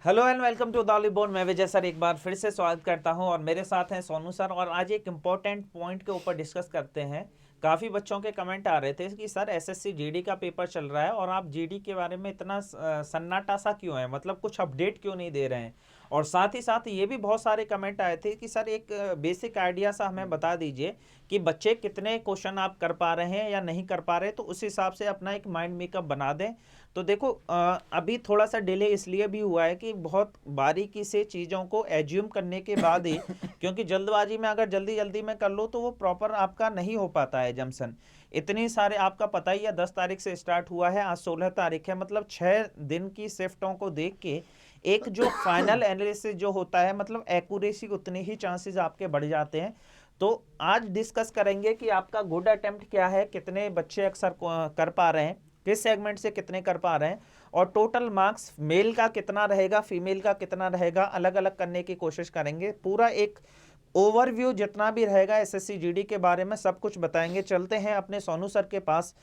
Hello and welcome to Tollywood. मैं Vijay sir एक बार फिर से स्वागत करता हूं और मेरे साथ हैं सोनू सर। और आज एक इम्पोर्टेंट पॉइंट के ऊपर डिस्कस करते हैं। काफ़ी बच्चों के कमेंट आ रहे थे कि सर एसएससी जीडी का पेपर चल रहा है और आप जीडी के बारे में इतना सन्नाटा सा क्यों है, मतलब कुछ अपडेट क्यों नहीं दे रहे हैं। और साथ ही साथ ये भी बहुत सारे कमेंट आए थे कि सर एक बेसिक आइडिया सा हमें बता दीजिए कि बच्चे कितने क्वेश्चन आप कर पा रहे हैं या नहीं कर पा रहे, तो उस हिसाब से अपना एक माइंड मेकअप बना दें। तो देखो अभी थोड़ा सा डिले इसलिए भी हुआ है कि बहुत बारीकी से चीज़ों को एज्यूम करने के बाद ही क्योंकि जल्दबाजी में अगर जल्दी जल्दी में कर लो तो वो प्रॉपर आपका नहीं हो पाता है जमसन। इतनी सारे आपका पता ही है 10 तारीख से स्टार्ट हुआ है, आज 16 तारीख है, मतलब 6 दिन की शिफ्टों को देख के एक जो फाइनल एनालिसिस जो होता है, मतलब एक्यूरेसी उतने ही चांसेस आपके बढ़ जाते हैं। तो आज डिस्कस करेंगे कि आपका गुड अटेम्प्ट क्या है, कितने बच्चे अक्सर कर पा रहे हैं, किस सेगमेंट से कितने कर पा रहे हैं, और टोटल मार्क्स मेल का कितना रहेगा, फीमेल का कितना रहेगा, अलग अलग करने की कोशिश करेंगे। पूरा एक ओवरव्यू जितना भी रहेगा एसएससी जीडी के बारे में सब कुछ बताएंगे। चलते हैं अपने सोनू सर के पास।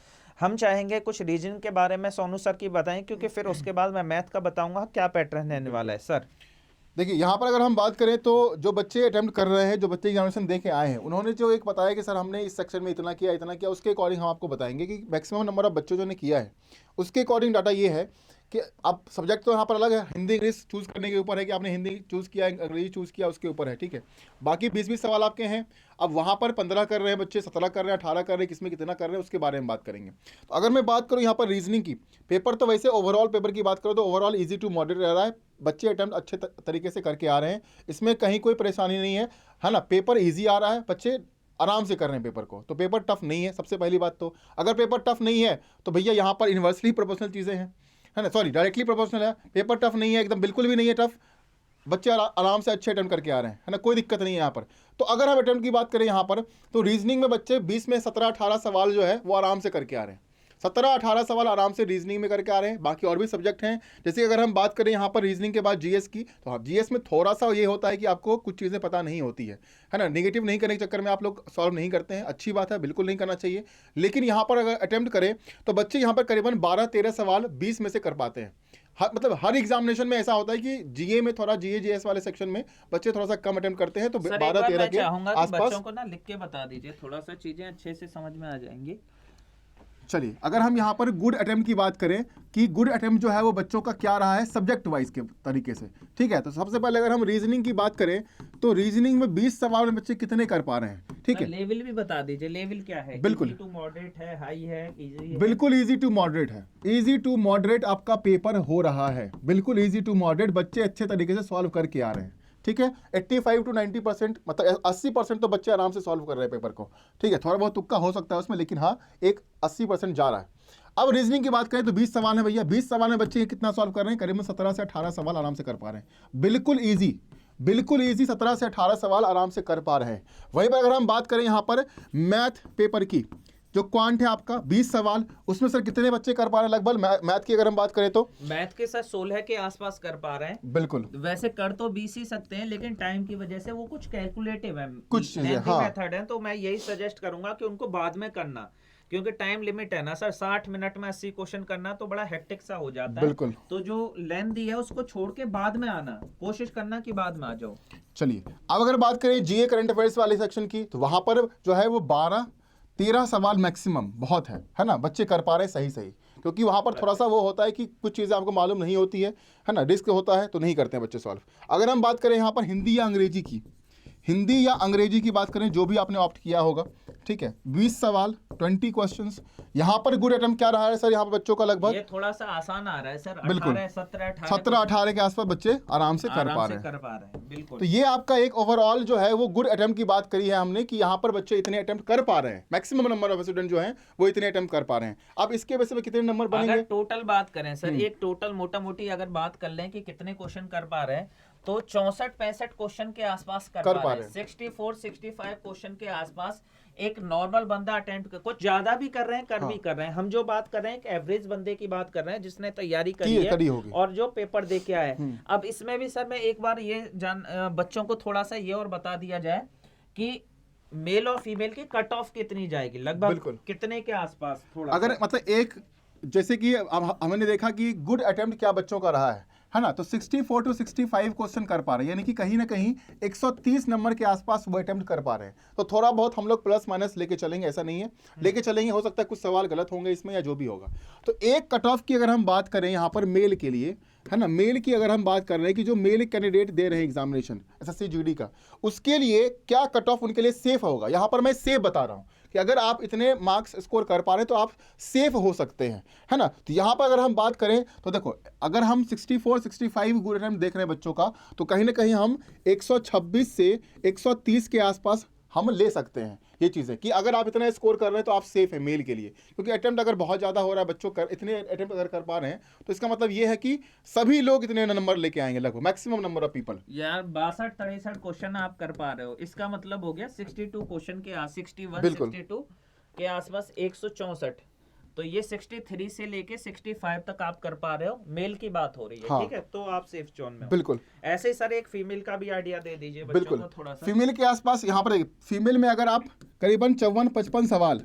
हम चाहेंगे कुछ रीजन के बारे में सोनू सर की बताएं, क्योंकि फिर उसके बाद मैं मैथ का बताऊंगा क्या पैटर्न रहने वाला है। सर देखिए यहाँ पर अगर हम बात करें तो जो बच्चे अटेम्प्ट कर रहे हैं, जो बच्चे एग्जामिनेशन दे के आए हैं, उन्होंने जो एक बताया कि सर हमने इस सेक्शन में इतना किया, उसके अकॉर्डिंग हम आपको बताएंगे कि मैक्सिमम नंबर ऑफ बच्चों जो ने किया है उसके अकॉर्डिंग डाटा ये है कि अब सब्जेक्ट तो यहाँ पर अलग है, हिंदी इंग्लिश चूज़ करने के ऊपर है कि आपने हिंदी चूज़ किया अंग्रेजी चूज़ किया, उसके ऊपर है, ठीक है। बाकी 20-20 सवाल आपके हैं। अब वहाँ पर 15 कर रहे हैं बच्चे, 17 कर रहे हैं, 18 कर रहे हैं, किसमें कितना कर रहे हैं उसके बारे में बात करेंगे। तो अगर मैं बात करूँ यहाँ पर रीजनिंग की, पेपर तो वैसे ओवरऑल पेपर की बात करो तो ओवरऑल ईजी टू मॉडरेट रह रहा है। बच्चे अटेम्प्ट अच्छे तरीके से करके आ रहे हैं, इसमें कहीं कोई परेशानी नहीं है ना। पेपर ईजी आ रहा है, बच्चे आराम से कर रहे हैं पेपर को, तो पेपर टफ नहीं है। सबसे पहली बात तो अगर पेपर टफ नहीं है तो भैया यहाँ पर इन्वर्सली प्रोपोर्शनल चीज़ें हैं, है ना, सॉरी डायरेक्टली प्रोपोर्शनल है। पेपर टफ नहीं है, एकदम बिल्कुल भी नहीं है टफ। बच्चे आराम से अच्छे अटेम्प्ट करके आ रहे हैं, है ना, कोई दिक्कत नहीं है यहाँ पर। तो अगर हम अटेम्प्ट की बात करें यहाँ पर तो रीजनिंग में बच्चे 20 में 17-18 सवाल जो है वो आराम से करके आ रहे हैं। 17-18 सवाल आराम से रीजनिंग में करके आ रहे हैं। बाकी और भी सब्जेक्ट हैं, जैसे अगर हम बात करें यहाँ पर रीजनिंग के बाद जीएस की, तो हाँ जीएस में थोड़ा सा ये होता है कि आपको कुछ चीज़ें पता नहीं होती है ना। नेगेटिव नहीं करने के चक्कर में आप लोग सॉल्व नहीं करते हैं, अच्छी बात है, बिल्कुल नहीं करना चाहिए। लेकिन यहाँ पर अगर अटेम्प्ट करें तो बच्चे यहाँ पर करीबन 12-13 सवाल 20 में से कर पाते हैं। मतलब हर एग्जामिनेशन में ऐसा होता है कि जीए में थोड़ा जीए जीएस वाले सेक्शन में बच्चे थोड़ा सा कम अटेम्प्ट करते हैं, तो 12-13 के आसपास। बच्चों को ना लिख के बता दीजिए, थोड़ा सा चीजें अच्छे से समझ में आ जाएंगी। चलिए अगर हम यहाँ पर गुड अटेम्प्ट की बात करें कि गुड अटेम्प्ट जो है वो बच्चों का क्या रहा है सब्जेक्ट वाइज के तरीके से, ठीक है। तो सबसे पहले अगर हम रीजनिंग की बात करें तो रीजनिंग में 20 सवाल में बच्चे कितने कर पा रहे हैं, ठीक है। लेवल भी बता दीजिए, लेवल क्या है? बिल्कुल इजी टू मॉडरेट है, हाई है, इजी है? बिल्कुल इजी टू मॉडरेट है। इजी टू मॉडरेट आपका पेपर हो रहा है, बिल्कुल इजी टू मॉडरेट, बच्चे अच्छे तरीके से सॉल्व करके आ रहे हैं, ठीक है। 85 to 90%, मतलब 80% तो बच्चे आराम से सॉल्व कर रहे हैं पेपर को, ठीक है। थोड़ा बहुत तुक्का हो सकता है उसमें, लेकिन हाँ एक 80% जा रहा है। अब रीजनिंग की बात करें तो 20 सवाल है भैया, 20 सवाल में बच्चे कितना सॉल्व कर रहे हैं, करीबन 17 से 18 सवाल आराम से कर पा रहे हैं। बिल्कुल ईजी, बिल्कुल ईजी 17 से 18 सवाल आराम से कर पा रहे हैं। वहीं पर अगर हम बात करें यहाँ पर मैथ पेपर की, जो क्वांट है आपका 20 सवाल, उसमें सर कितने बच्चे कर पा रहे हैं लगभग? मैथ की अगर हम बात करें तो मैथ के साथ 16 के आसपास कर पा रहे हैं। बिल्कुल, वैसे कर तो 20 ही सकते हैं, लेकिन टाइम की वजह से वो कुछ कैलकुलेटिव है, कुछ चीजें, हाँ मेथड है। तो मैं यही सजेस्ट करूंगा कि उनको बाद में करना, क्योंकि टाइम लिमिट है ना सर, 60 मिनट में 80 क्वेश्चन करना तो बड़ा हेक्टिक सा हो जाता है। बिल्कुल, तो जो लेंथ दी है उसको छोड़ के बाद में आना, कोशिश करना कि बाद में आ जाओ। चलिए अब अगर बात करें जीए करंट अफेयर्स वाले सेक्शन की, तो वहां पर जो है वो 12-13 सवाल मैक्सिमम बहुत है ना, बच्चे कर पा रहे हैं सही, क्योंकि वहां पर थोड़ा सा वो होता है कि कुछ चीज़ें आपको मालूम नहीं होती है ना, रिस्क होता है, तो नहीं करते हैं बच्चे सॉल्व। अगर हम बात करें यहाँ पर हिंदी या अंग्रेजी की, हिंदी या अंग्रेजी की बात करें, जो भी आपने ऑप्ट किया होगा, ठीक है, 20 सवाल 20 क्वेश्चंस। यहाँ पर गुड अटेम्प्ट क्या रहा है सर यहाँ पर बच्चों का लगभग? ये थोड़ा सा आसान आ रहा है सर, बिल्कुल 17-18 के आसपास बच्चे आराम से कर पा रहे हैं। बिल्कुल। तो ये आपका एक ओवरऑल जो है वो गुड अटेम्प्ट की बात करी है हमने कि यहाँ पर बच्चे इतने अटेम्प्ट कर पा रहे हैं, मैक्सिमम नंबर ऑफ स्टूडेंट जो हैं वो इतने अटेम्प्ट कर पा रहे हैं। अब इसके वजह से कितने नंबर बनेंगे? अगर टोटल बात करें सर, एक टोटल मोटा मोटी अगर बात कर लें कि कितने क्वेश्चन कर पा रहे हैं, तो 64-65 क्वेश्चन के आसपास कर पा रहे हैं। 64-65 क्वेश्चन के आसपास एक नॉर्मल बंदा अटेम्प्ट कर, कुछ ज्यादा भी कर रहे हैं, भी कर रहे हैं। हम जो बात कर रहे हैं एक एवरेज बंदे की बात कर रहे हैं जिसने तैयारी करी है और जो पेपर दे के आया है। अब इसमें भी सर मैं एक बार ये बच्चों को थोड़ा सा ये और बता दिया जाए कि मेल और फीमेल की कट ऑफ कितनी जाएगी, लगभग कितने के आसपास? थोड़ा अगर मतलब एक, जैसे कि अब हमने देखा कि गुड अटेम्प्ट क्या बच्चों का रहा है है ना, तो 64 to 65 क्वेश्चन कर पा रहे हैं, यानी कि कहीं ना कहीं 130 नंबर के आसपास वो अटेम्प्ट कर पा रहे हैं। तो थोड़ा बहुत हम लोग प्लस माइनस लेके चलेंगे, ऐसा नहीं है, लेके चलेंगे, हो सकता है कुछ सवाल गलत होंगे इसमें या जो भी होगा। तो एक कट ऑफ की अगर हम बात करें यहाँ पर मेल के लिए, है ना, मेल की अगर हम बात कर रहे हैं कि जो मेल कैंडिडेट दे रहे हैं एग्जामिनेशन एसएससी जीडी का, उसके लिए क्या कट ऑफ उनके लिए सेफ होगा, यहाँ पर मैं सेफ बता रहा हूँ कि अगर आप इतने मार्क्स स्कोर कर पा रहे हैं तो आप सेफ हो सकते हैं, है ना। तो यहाँ पर अगर हम बात करें तो देखो, अगर हम 64 65 गुड अटेम्प्ट देख रहे हैं बच्चों का, तो कहीं ना कहीं हम 126 से 130 के आसपास हम ले सकते हैं ये चीज़ें, कि अगर आप इतना स्कोर कर रहे हैं तो आप सेफ हैं मेल के लिए, क्योंकि अटेम्प्ट अगर बहुत ज़्यादा हो रहा है, बच्चों इतने अटेम्प्ट अगर कर पा रहे हैं, तो इसका मतलब ये है कि सभी लोग इतने नंबर लेके आएंगे, लगभग मैक्सिमम नंबर ऑफ पीपल। यार 62-63 क्वेश्चन आप कर पा रहे हो, इसका मतलब हो गया 62 क्वेश्चन के 61 बिल्कुल। 62 के आसपास 164, तो ये 63 से लेके 65 तक आप कर पा रहे हो, मेल की बात हो रही है। हाँ। ठीक है, तो आप सेफ जोन में हो। बिल्कुल ऐसे ही सर एक फीमेल का भी आइडिया दे दीजिए बच्चों बिल्कुल। को थोड़ा सा। फीमेल के आसपास यहाँ पर फीमेल में अगर आप करीबन 54-55 सवाल,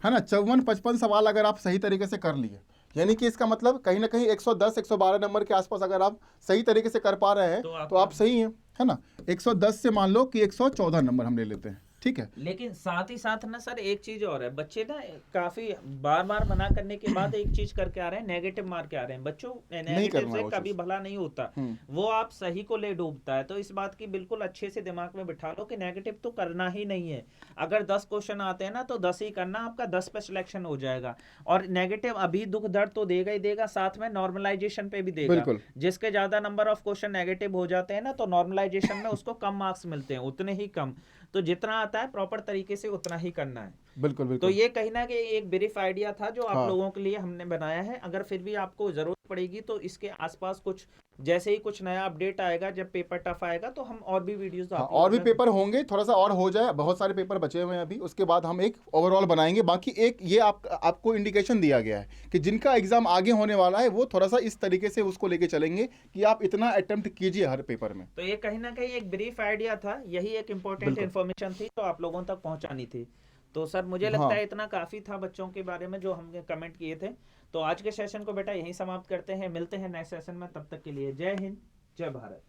है ना, 54-55 सवाल अगर आप सही तरीके से कर लिए, यानी कि इसका मतलब कहीं ना कहीं 110-112 नंबर के आसपास अगर आप सही तरीके से कर पा रहे हैं तो आप सही हैं, है ना। 110 से मान लो कि 114 नंबर हम ले लेते हैं, ठीक है। लेकिन साथ ही साथ ना सर एक चीज और है, बच्चे ना काफी बार बार मना करने के बाद एक चीज करके आ रहे हैं, नेगेटिव मार के आ रहे हैं। बच्चों नेगेटिव से कभी भला नहीं होता, वो आप सही को ले डूबता है। तो इस बात की बिल्कुल अच्छे से दिमाग में बिठा लो कि नेगेटिव तो करना ही नहीं है। अगर 10 क्वेश्चन आते हैं ना तो 10 ही करना, आपका 10 पे सिलेक्शन हो जाएगा। और नेगेटिव अभी दुख दर्द तो देगा ही देगा, साथ में नॉर्मलाइजेशन पे भी देगा। बिल्कुल। जिसके ज्यादा नंबर ऑफ क्वेश्चन नेगेटिव हो जाते हैं ना, तो नॉर्मलाइजेशन में उसको कम मार्क्स मिलते हैं, उतने ही कम। तो जितना आता है प्रॉपर तरीके से उतना ही करना है। बिल्कुल बिल्कुल। तो ये कहीं ना कहीं एक ब्रीफ आइडिया था जो आप हाँ। लोगों के लिए हमने बनाया है। अगर फिर भी आपको जरूरत पड़ेगी तो इसके आसपास कुछ जैसे ही कुछ नया अपडेट आएगा, जब पेपर टफ आएगा, तो हम और भी वीडियोस हाँ, और भी पेपर होंगे, थोड़ा सा और हो जाए, बहुत सारे पेपर बचे हुए हैं अभी, उसके बाद हम एक ओवरऑल बनाएंगे। बाकी एक ये आपको इंडिकेशन दिया गया है कि जिनका एग्जाम आगे होने वाला है वो थोड़ा सा इस तरीके से उसको लेके चलेंगे कि आप इतना अटेम्प्ट कीजिए हर पेपर में। तो ये कहीं ना कहीं एक ब्रीफ आइडिया था, यही एक इम्पोर्टेंट इन्फॉर्मेशन थी तो आप लोगों तक पहुंचानी थी। तो सर मुझे लगता है इतना काफी था बच्चों के बारे में जो हमने कमेंट किए थे। तो आज के सेशन को बेटा यहीं समाप्त करते हैं, मिलते हैं नेक्स्ट सेशन में, तब तक के लिए जय हिंद जय भारत।